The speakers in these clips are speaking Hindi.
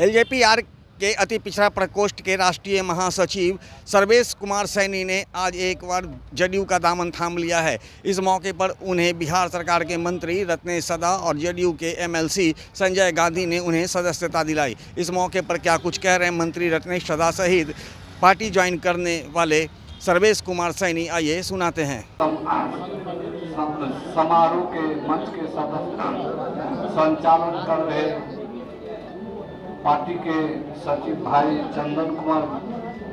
एलजेपीआर के अति पिछड़ा प्रकोष्ठ के राष्ट्रीय महासचिव सर्वेश कुमार सैनी ने आज एक बार जदयू का दामन थाम लिया है। इस मौके पर उन्हें बिहार सरकार के मंत्री रत्नेश सदा और जदयू के एमएलसी संजय गांधी ने उन्हें सदस्यता दिलाई। इस मौके पर क्या कुछ कह रहे हैं मंत्री रत्नेश सदा सहित पार्टी ज्वाइन करने वाले सर्वेश कुमार सैनी, आइए सुनाते हैं। समारोह के मंच के संचालन कर रहे पार्टी के सचिव भाई चंदन कुमार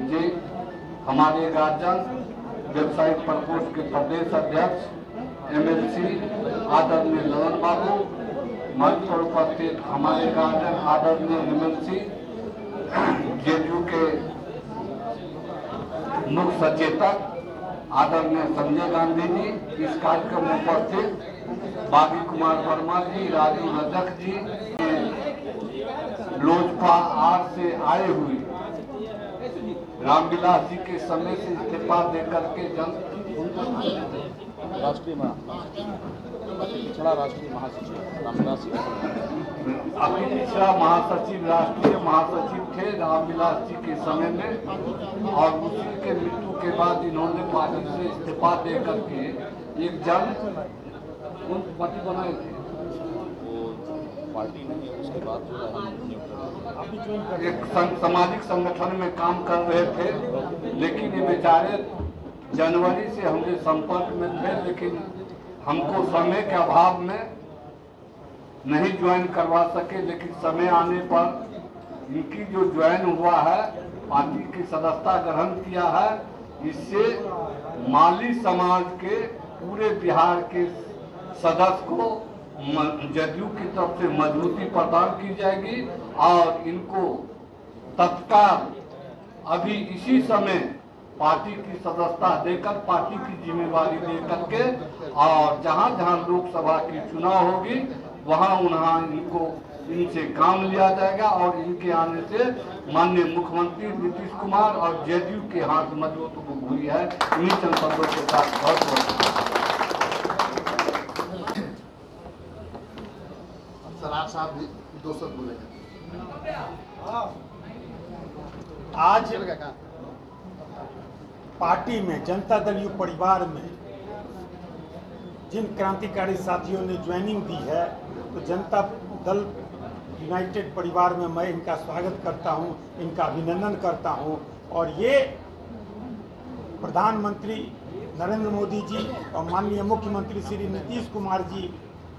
जी, हमारे गार्जियन व्यवसायिक प्रकोष्ठ के प्रदेश अध्यक्ष एमएलसी आदरणीय ललन बाबू, मंच पर उपस्थित हमारे गार्जियन आदरणीय एमएलसी जेडीयू के मुख्य सचेतक आदरणीय संजय गांधी जी, इस कार्यक्रम में उपस्थित बागी कुमार वर्मा जी, राजू रजक जी, लोजपा आर से आए हुए रामविलास जी के समय से इस्तीफा देकर के राष्ट्रीय महासचिव रामविलास जी अभी पिछड़ा महासचिव राष्ट्रीय महासचिव थे रामविलास जी के समय में, और उसी के मृत्यु के बाद इन्होंने पार्टी से इस्तीफा दे करके एक जन पार्टी बनाए थे। पार्टी नहीं, उसके बाद जो है एक सामाजिक संगठन में काम कर रहे थे, लेकिन ये बेचारे जनवरी से हमने संपर्क में थे, लेकिन हमको समय के अभाव में नहीं ज्वाइन करवा सके। लेकिन समय आने पर इनकी जो ज्वाइन हुआ है, पार्टी की सदस्यता ग्रहण किया है, इससे माली समाज के पूरे बिहार के सदस्य को जदयू की तरफ से मजबूती प्रदान की जाएगी और इनको तत्काल अभी इसी समय पार्टी की सदस्यता देकर, पार्टी की जिम्मेवारी देकर के, और जहां जहां लोकसभा की चुनाव होगी वहां इनसे काम लिया जाएगा और इनके आने से माननीय मुख्यमंत्री नीतीश कुमार और जदयू के हाथ मजबूत हुई है। इन्हीं चंद शब्दों के साथ बहुत सरार साहब भी 200 बोलेंगे। आज पार्टी में, जनता दल यू परिवार में जिन क्रांतिकारी साथियों ने ज्वाइनिंग दी है, तो जनता दल यूनाइटेड परिवार में मैं इनका स्वागत करता हूं, इनका अभिनंदन करता हूं। और ये प्रधानमंत्री नरेंद्र मोदी जी और माननीय मुख्यमंत्री श्री नीतीश कुमार जी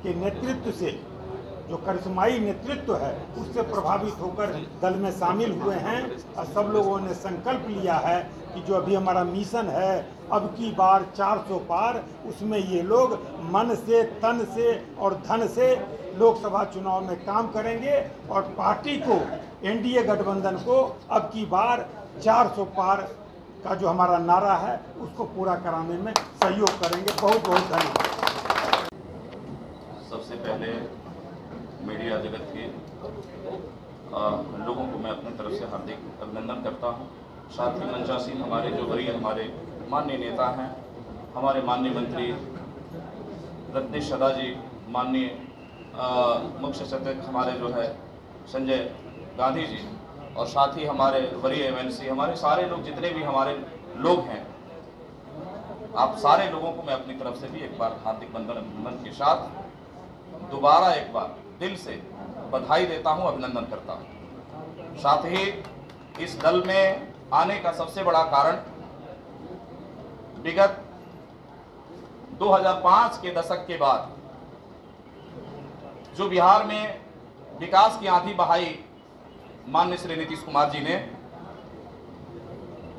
के नेतृत्व से, जो करिश्माई नेतृत्व है, उससे प्रभावित होकर दल में शामिल हुए हैं। और सब लोगों ने संकल्प लिया है कि जो अभी हमारा मिशन है, अब की बार 400 पार, उसमें ये लोग मन से, तन से और धन से लोकसभा चुनाव में काम करेंगे और पार्टी को, एनडीए गठबंधन को अब की बार 400 पार का जो हमारा नारा है उसको पूरा कराने में सहयोग करेंगे। बहुत बहुत धन्यवाद। सबसे पहले मीडिया जगत के लोगों को मैं अपनी तरफ से हार्दिक अभिनंदन करता हूं। साथ ही मंचासीन हमारे जो वरीय हमारे माननीय नेता हैं, हमारे माननीय मंत्री रत्नेश सदा जी, माननीय मुख्य सचेतक हमारे जो है संजय गांधी जी, और साथ ही हमारे वरीय एमएलसी, हमारे सारे लोग, जितने भी हमारे लोग हैं, आप सारे लोगों को मैं अपनी तरफ से भी एक बार हार्दिक अभिनंदन के साथ दोबारा एक बार दिल से बधाई देता हूं, अभिनंदन करता हूं। साथ ही इस दल में आने का सबसे बड़ा कारण विगत 2005 के दशक के बाद जो बिहार में विकास की आंधी बहाई माननीय श्री नीतीश कुमार जी ने,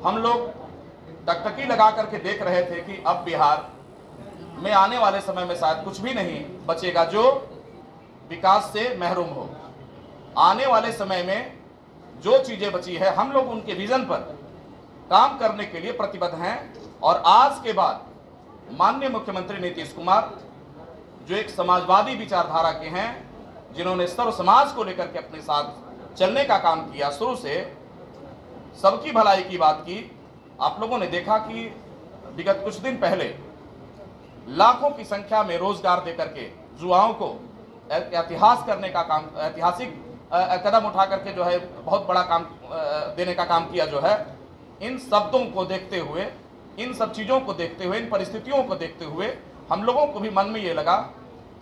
हम लोग टकटकी लगा करके देख रहे थे कि अब बिहार में आने वाले समय में शायद कुछ भी नहीं बचेगा जो विकास से महरूम हो। आने वाले समय में जो चीजें बची है, हम लोग उनके विजन पर काम करने के लिए प्रतिबद्ध हैं। और आज के बाद माननीय मुख्यमंत्री नीतीश कुमार, जो एक समाजवादी विचारधारा के हैं, जिन्होंने सर्व समाज को लेकर के अपने साथ चलने का काम किया, शुरू से सबकी भलाई की बात की। आप लोगों ने देखा कि विगत कुछ दिन पहले लाखों की संख्या में रोजगार देकर के युवाओं को इतिहास करने का काम, ऐतिहासिक कदम उठा करके जो है बहुत बड़ा काम देने का काम किया जो है, इन शब्दों को देखते हुए, इन सब चीज़ों को देखते हुए, इन परिस्थितियों को देखते हुए हम लोगों को भी मन में ये लगा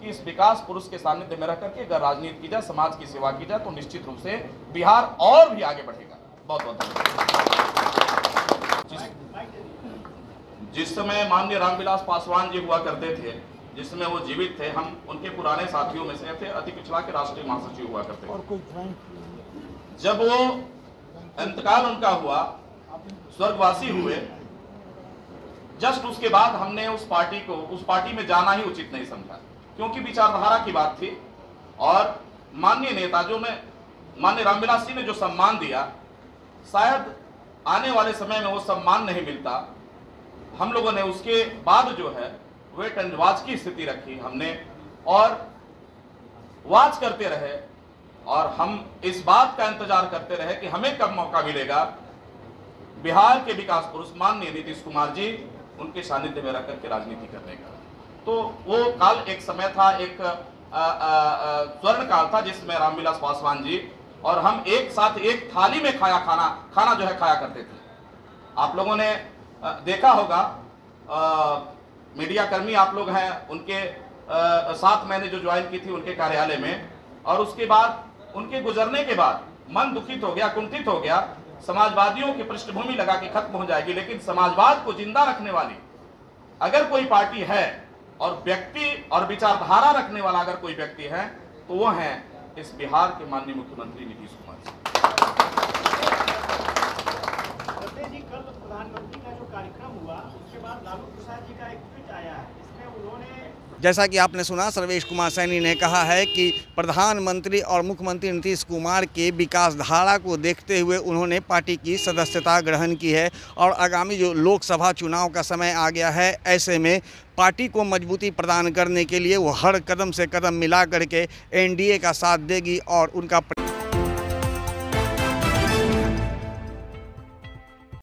कि इस विकास पुरुष के सानिध्य में रह करके अगर राजनीति की जाए, समाज की सेवा की जाए, तो निश्चित रूप से बिहार और भी आगे बढ़ेगा। बहुत बहुत धन्यवाद। जिस समय माननीय रामविलास पासवान जी हुआ करते थे, जिस समय वो जीवित थे, हम उनके पुराने साथियों में से थे। अति पिछड़ा के राष्ट्रीय महासचिव हुआ करते थे। जब वो इंतकाल उनका हुआ, स्वर्गवासी हुए, जस्ट उसके बाद हमने उस पार्टी में जाना ही उचित नहीं समझा, क्योंकि विचारधारा की बात थी। और माननीय नेता जो ने माननीय रामविलास जी ने जो सम्मान दिया, शायद आने वाले समय में वो सम्मान नहीं मिलता। हम लोगों ने उसके बाद जो है वेट एंड वॉच की स्थिति रखी हमने, और वॉच करते रहे, और हम इस बात का इंतजार करते रहे कि हमें कब मौका मिलेगा बिहार के विकास पुरुष माननीय नीतीश कुमार जी उनके सानिध्य में रह करके राजनीति करने का। तो वो काल एक समय था, एक स्वर्ण काल था, जिसमें रामविलास पासवान जी और हम एक साथ एक थाली में खाना जो है खाया करते थे। आप लोगों ने देखा होगा, मीडिया कर्मी आप लोग हैं, उनके साथ मैंने जो ज्वाइन की थी उनके कार्यालय में, और उसके बाद उनके गुजरने के बाद मन दुखित हो गया, कुंठित हो गया। समाजवादियों की पृष्ठभूमि लगा कि खत्म हो जाएगी, लेकिन समाजवाद को जिंदा रखने वाली अगर कोई पार्टी है और व्यक्ति और विचारधारा रखने वाला अगर कोई व्यक्ति है, तो वो है इस बिहार के माननीय मुख्यमंत्री नीतीश कुमार जी। कल प्रधानमंत्री का जो कार्यक्रम हुआ, उसके बाद लालू प्रसाद जी का एक ट्वीट आया है, इसमें उन्होंने, जैसा कि आपने सुना, सर्वेश कुमार सैनी ने कहा है कि प्रधानमंत्री और मुख्यमंत्री नीतीश कुमार के विकास धारा को देखते हुए उन्होंने पार्टी की सदस्यता ग्रहण की है, और आगामी जो लोकसभा चुनाव का समय आ गया है, ऐसे में पार्टी को मजबूती प्रदान करने के लिए वो हर कदम से कदम मिला करके एनडीए का साथ देगी और उनका